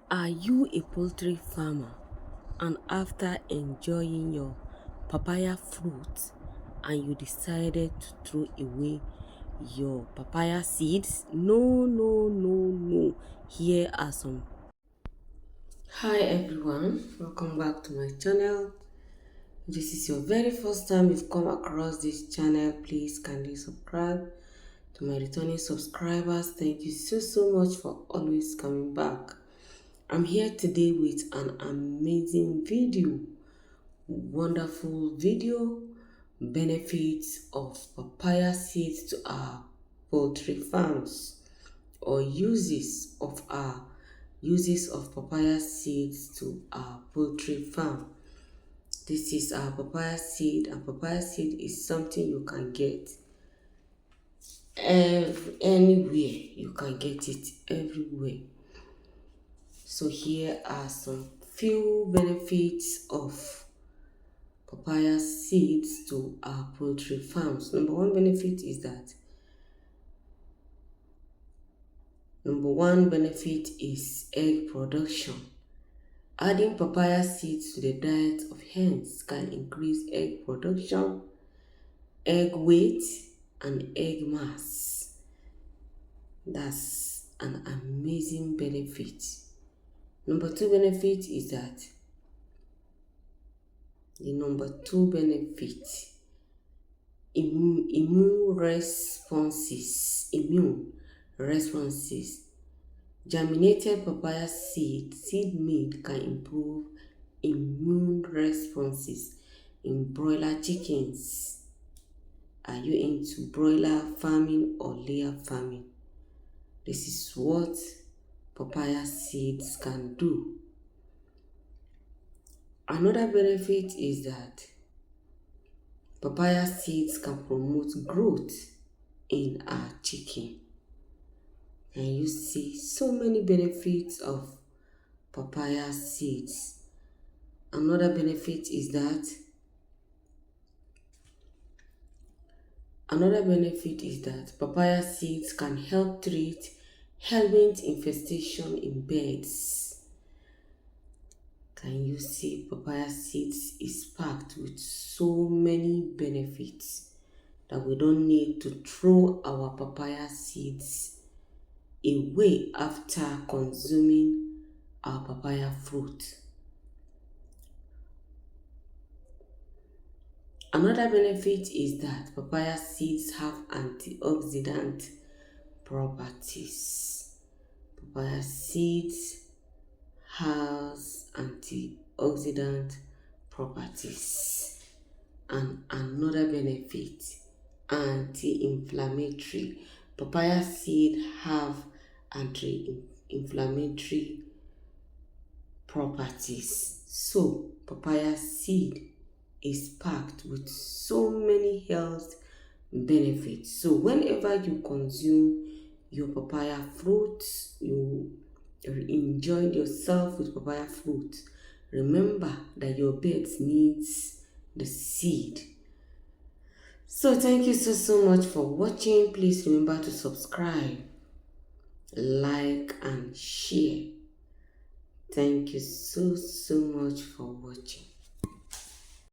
Are you a poultry farmer and after enjoying your papaya fruit and you decided to throw away your papaya seeds? No. Here are some. Hi everyone, welcome back to my channel. If this is your very first time you've come across this channel, please kindly subscribe. To my returning subscribers, thank you so much for always coming back. I'm here today with an amazing video, wonderful video, benefits of papaya seeds to our poultry farms, or uses of papaya seeds to our poultry farm. This is our papaya seed, and papaya seed is something you can get anywhere. You can get it everywhere. So here are some few benefits of papaya seeds to our poultry farms. Number one benefit is egg production. Adding papaya seeds to the diet of hens can increase egg production, egg weight, and egg mass. That's an amazing benefit. Number two benefit is that immune responses. Germinated papaya seed meal can improve immune responses in broiler chickens. Are you into broiler farming or layer farming? This is what papaya seeds can do. Another benefit is that papaya seeds can promote growth in our chicken. And you see so many benefits of papaya seeds. Another benefit is that papaya seeds can help treat helminth infestation in birds. Can you see papaya seeds is packed with so many benefits that we don't need to throw our papaya seeds away after consuming our papaya fruit. Another benefit is that papaya seeds have antioxidant properties. Papaya seeds has antioxidant properties. And another benefit, anti-inflammatory. Papaya seed have anti-inflammatory properties. So papaya seed is packed with so many health benefits. So whenever you consume your papaya fruit, you enjoy yourself with papaya fruit, remember that your birds needs the seed. So thank you so much for watching. Please remember to subscribe, like, and share. Thank you so much for watching.